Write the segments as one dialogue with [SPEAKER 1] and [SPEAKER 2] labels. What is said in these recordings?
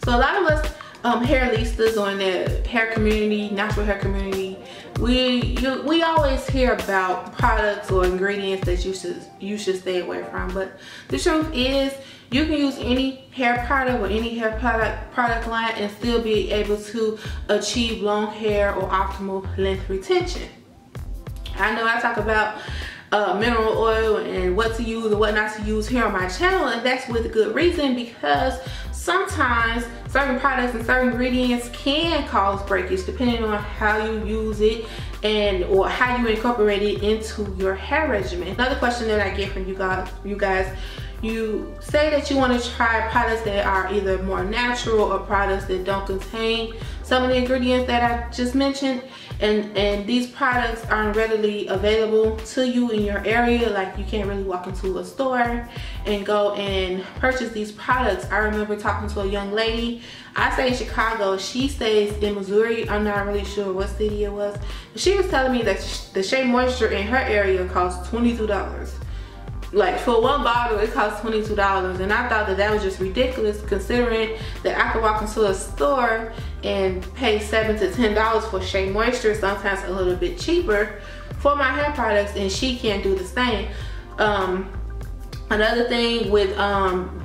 [SPEAKER 1] So a lot of us hairlistas or in the hair community, natural hair community, we always hear about products or ingredients that you should stay away from. But the truth is, you can use any hair product or any hair product line and still be able to achieve long hair or optimal length retention. I know I talk about mineral oil and what to use and what not to use here on my channel, and that's with good reason, because sometimes certain products and certain ingredients can cause breakage depending on how you use it or how you incorporate it into your hair regimen. Another question that I get from you guys, you say that you want to try products that are either more natural or products that don't contain some of the ingredients that I just mentioned, and these products aren't readily available to you in your area. Like, you can't really walk into a store and go and purchase these products. I remember talking to a young lady. I stay in Chicago, she stays in Missouri. I'm not really sure what city it was, but she was telling me that the Shea Moisture in her area costs $22. Like, for one bottle it costs $22, and I thought that that was just ridiculous, considering that I could walk into a store and pay $7 to $10 for Shea Moisture, sometimes a little bit cheaper, for my hair products, and she can't do the same. Another thing with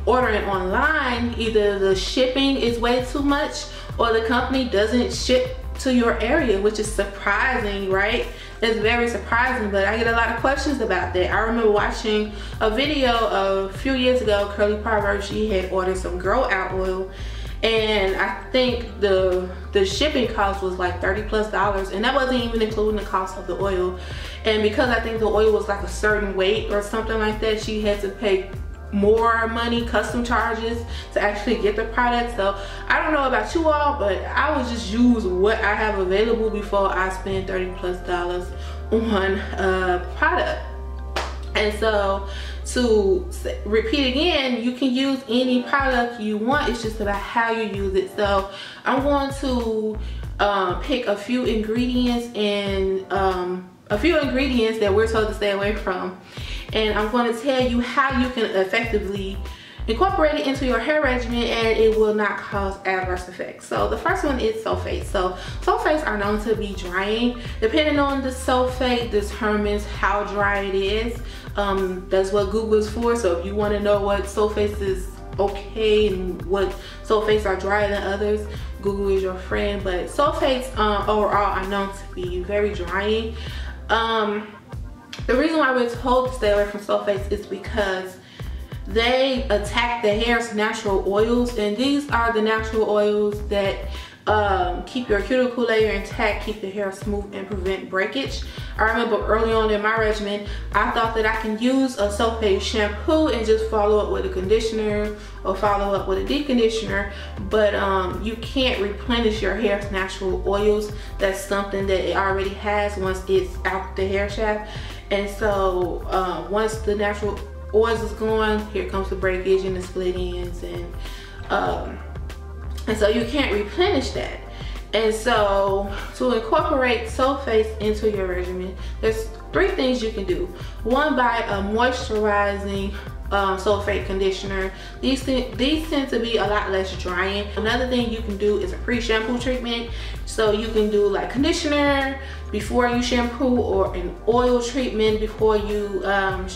[SPEAKER 1] ordering online, either the shipping is way too much or the company doesn't ship to your area, which is surprising, right? It's very surprising, but I get a lot of questions about that. I remember watching a video a few years ago. Curly Parabens, she had ordered some Grow Out oil, and I think the shipping cost was like $30+, and that wasn't even including the cost of the oil. And because I think the oil was like a certain weight or something like that, she had to pay more money, custom charges, to actually get the product. So I don't know about you all, but I would just use what I have available before I spend $30+ on a product. And so, to repeat again, you can use any product you want. It's just about how you use it. So I'm going to pick a few ingredients and that we're told to stay away from, and I'm going to tell you how you can effectively incorporate it into your hair regimen and it will not cause adverse effects. So the first one is sulfates. So sulfates are known to be drying. Depending on the sulfate determines how dry it is. That's what Google is for. So if you want to know what sulfates is okay and what sulfates are drier than others, Google is your friend. But sulfates overall are known to be very drying. The reason why we're told to stay away from sulfates is because they attack the hair's natural oils, and these are the natural oils that keep your cuticle layer intact, keep the hair smooth, and prevent breakage. I remember early on in my regimen, I thought that I can use a sulfate shampoo and just follow up with a conditioner or follow up with a deep conditioner, but you can't replenish your hair's natural oils. That's something that it already has once it's out the hair shaft. And so once the natural oils is gone, here comes the breakage and the split ends, and so you can't replenish that. And so to incorporate sulfates into your regimen, there's 3 things you can do. One, by a moisturizing sulfate conditioner. These tend to be a lot less drying. Another thing you can do is a pre-shampoo treatment. So you can do like conditioner before you shampoo, or an oil treatment before you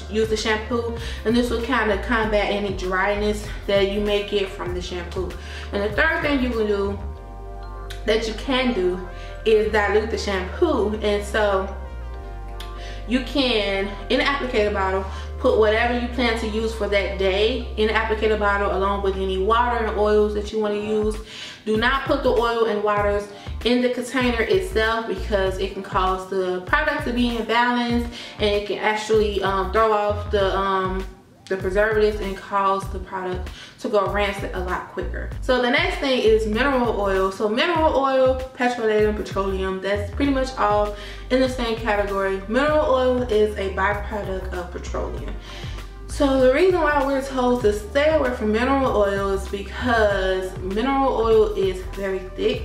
[SPEAKER 1] use the shampoo, and this will kind of combat any dryness that you may get from the shampoo. And the third thing you can do is dilute the shampoo. And so you can, in an applicator bottle, put whatever you plan to use for that day in the applicator bottle, along with any water and oils that you want to use. Do not put the oil and waters in the container itself, because it can cause the product to be imbalanced, and it can actually throw off the preservatives and cause the product to go rancid a lot quicker. So the next thing is mineral oil. So mineral oil, petroleum, that's pretty much all in the same category. Mineral oil is a byproduct of petroleum. So the reason why we're told to stay away from mineral oil is because mineral oil is very thick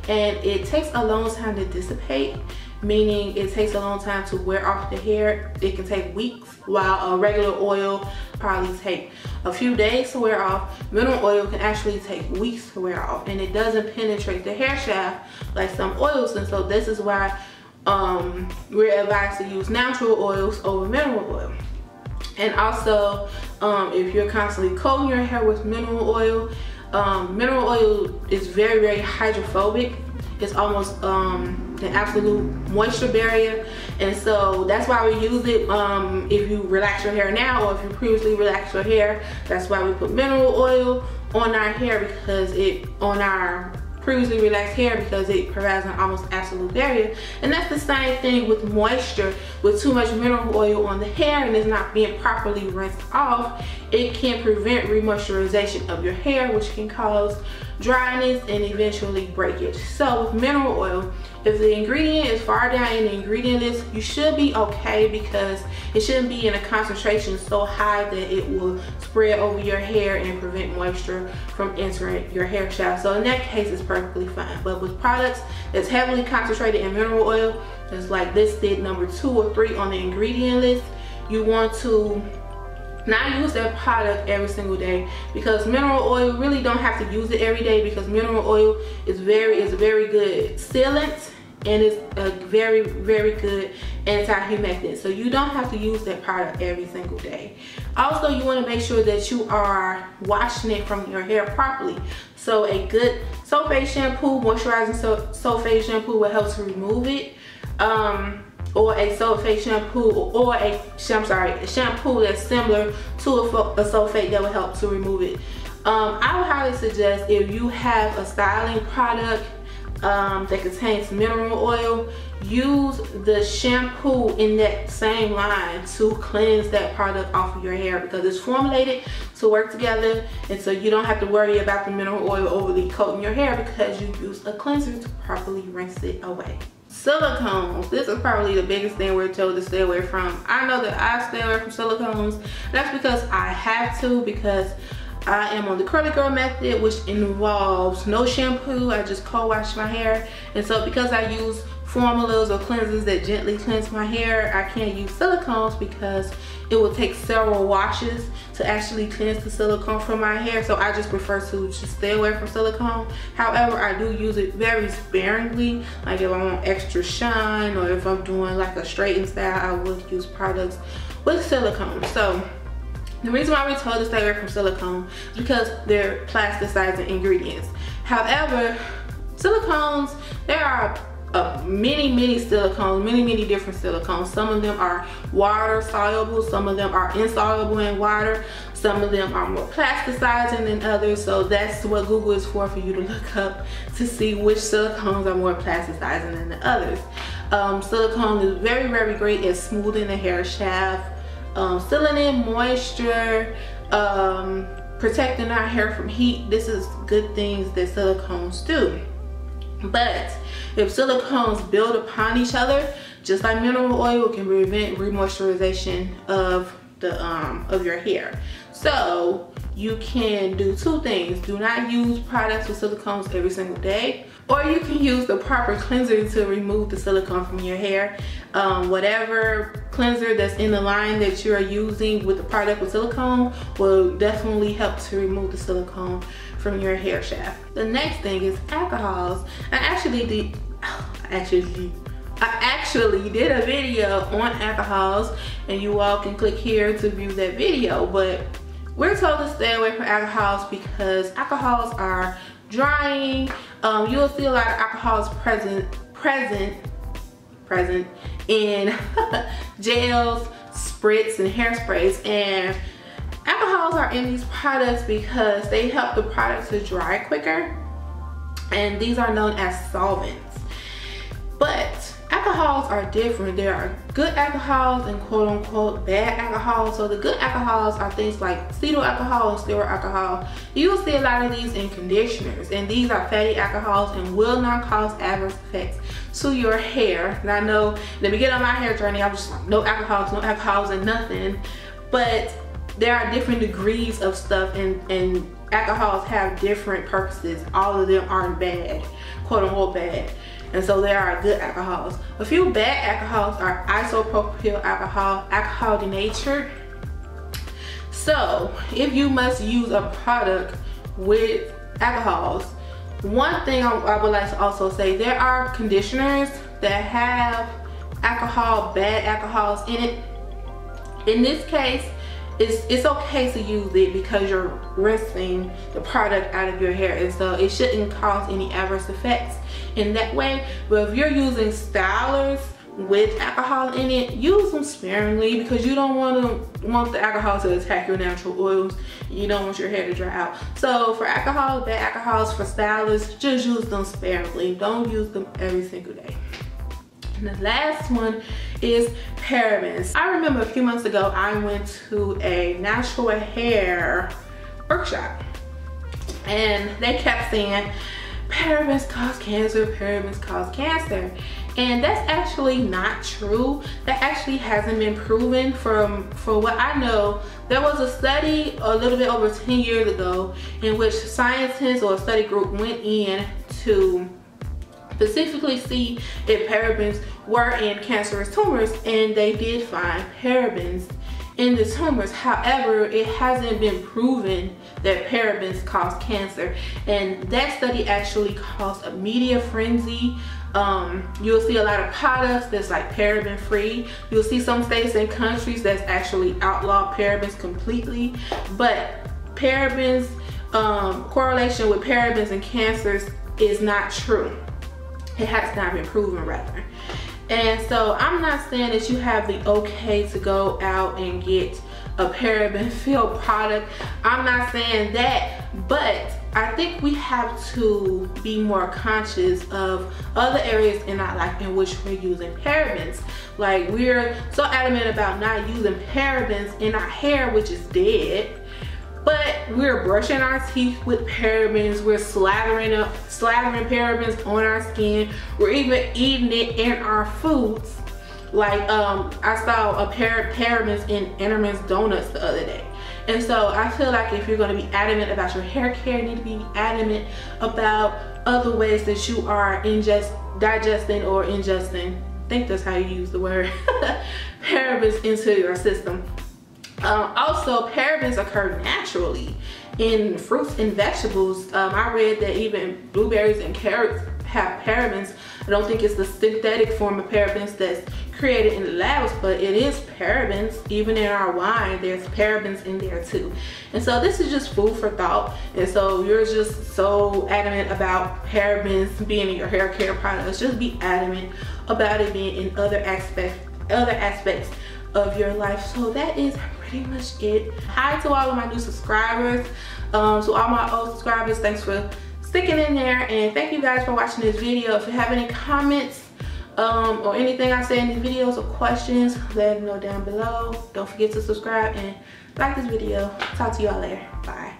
[SPEAKER 1] and it takes a long time to dissipate. meaning it takes a long time to wear off the hair. It can take weeks, while a regular oil probably take a few days to wear off. Mineral oil can actually take weeks to wear off, and it doesn't penetrate the hair shaft like some oils. And so this is why we're advised to use natural oils over mineral oil. And also, if you're constantly coating your hair with mineral oil is very, very hydrophobic. It's almost an absolute moisture barrier, and so that's why we use it if you relax your hair now, or if you previously relaxed your hair. That's why we put mineral oil on our hair, because on our previously relaxed hair, because it provides an almost absolute barrier. And that's the same thing with moisture. With too much mineral oil on the hair and it's not being properly rinsed off, it can prevent remoisturization of your hair, which can cause dryness and eventually breakage. So with mineral oil, if the ingredient is far down in the ingredient list, you should be okay, because it shouldn't be in a concentration so high that it will spread over your hair and prevent moisture from entering your hair shaft. So in that case, it's perfectly fine. But with products that's heavily concentrated in mineral oil, it's like listed number 2 or 3 on the ingredient list, you want to not use that product every single day, because mineral oil, really don't have to use it every day, because mineral oil is a very good sealant, and it's a very, very good anti-humectant. So you don't have to use that product every single day. Also, you want to make sure that you are washing it from your hair properly. So a good sulfate shampoo, moisturizing sulfate shampoo, will help to remove it. Or a sulfate shampoo, or a shampoo that's similar to a sulfate that will help to remove it. I would highly suggest, if you have a styling product that contains mineral oil, use the shampoo in that same line to cleanse that product off of your hair, because it's formulated to work together, and so you don't have to worry about the mineral oil overly coating your hair, because you use a cleanser to properly rinse it away. Silicones. This is probably the biggest thing we're told to stay away from. I know that I stay away from silicones. That's because I have to, because I am on the curly girl method, which involves no shampoo. I just co-wash my hair. And so because I use formulas or cleansers that gently cleanse my hair, I can't use silicones, because it will take several washes to actually cleanse the silicone from my hair. So I just prefer to just stay away from silicone. However, I do use it very sparingly. Like if I want extra shine, or if I'm doing like a straighten style, I would use products with silicone. So the reason why we're told to stay away from silicone is because they're plasticizing ingredients. However, silicones, there are many silicones, many different silicones. Some of them are water soluble, some of them are insoluble in water, some of them are more plasticizing than others. So that's what Google is for you to look up to see which silicones are more plasticizing than the others. Silicone is very great at smoothing the hair shaft, sealing in moisture, protecting our hair from heat. This is good things that silicones do. But if silicones build upon each other, just like mineral oil, can prevent remoisturization of your hair. So you can do 2 things. Do not use products with silicones every single day, or you can use the proper cleanser to remove the silicone from your hair. Whatever cleanser that's in the line that you're using with the product with silicone will definitely help to remove the silicone from your hair shaft. The next thing is alcohols. I actually did a video on alcohols, and you all can click here to view that video. But we're told to stay away from alcohols because alcohols are drying. You'll see a lot of alcohols present in gels, spritz, and hairsprays. And alcohols are in these products because they help the product to dry quicker, and these are known as solvents. But alcohols are different. There are good alcohols and quote unquote bad alcohols. So the good alcohols are things like cetyl alcohol and stearoid alcohol. You will see a lot of these in conditioners, and these are fatty alcohols and will not cause adverse effects to your hair. And I know in the beginning of my hair journey, I was just like, no alcohols and nothing. But there are different degrees of stuff, and alcohols have different purposes. All of them aren't bad, quote unquote bad. And so there are good alcohols. A few bad alcohols are isopropyl alcohol, alcohol denatured. So if you must use a product with alcohols, one thing I would like to also say, there are conditioners that have alcohol, bad alcohols in it. In this case, it's okay to use it because you're rinsing the product out of your hair, and so it shouldn't cause any adverse effects in that way. But if you're using stylers with alcohol in it, use them sparingly, because you don't want the alcohol to attack your natural oils. You don't want your hair to dry out. So for alcohol, bad alcohols, for stylers, just use them sparingly. Don't use them every single day. And the last one is parabens. I remember a few months ago, I went to a natural hair workshop, and they kept saying, parabens cause cancer, parabens cause cancer. And that's actually not true. That actually hasn't been proven. For what I know, there was a study a little bit over 10 years ago in which scientists or a study group went in to specifically see if parabens were in cancerous tumors, and they did find parabens in the tumors. However, it hasn't been proven that parabens cause cancer, and that study actually caused a media frenzy. You'll see a lot of products that's like paraben free. You'll see some states and countries that's actually outlawed parabens completely, but parabens, correlation with parabens and cancers is not true. It has not been proven, rather. And so I'm not saying that you have the okay to go out and get a paraben filled product. I'm not saying that, but I think we have to be more conscious of other areas in our life in which we're using parabens. Like, we're so adamant about not using parabens in our hair, which is dead, but we're brushing our teeth with parabens, we're slathering parabens on our skin, we're even eating it in our foods. Like, I saw a pair of parabens in Enterman's donuts the other day. And so I feel like if you're going to be adamant about your hair care, you need to be adamant about other ways that you are digesting or ingesting, I think that's how you use the word, parabens into your system. Also, parabens occur naturally in fruits and vegetables. I read that even blueberries and carrots have parabens. I don't think it's the synthetic form of parabens that's created in the labs, but it is parabens. Even in our wine, there's parabens in there too. And so this is just food for thought. And so you're just so adamant about parabens being in your hair care products, just be adamant about it being in other aspects of your life. So that is pretty much it. Hi to all of my new subscribers. To all my old subscribers, thanks for sticking in there, and thank you guys for watching this video. If you have any comments or anything I say in these videos or questions, let me know down below. Don't forget to subscribe and like this video. Talk to y'all later. Bye.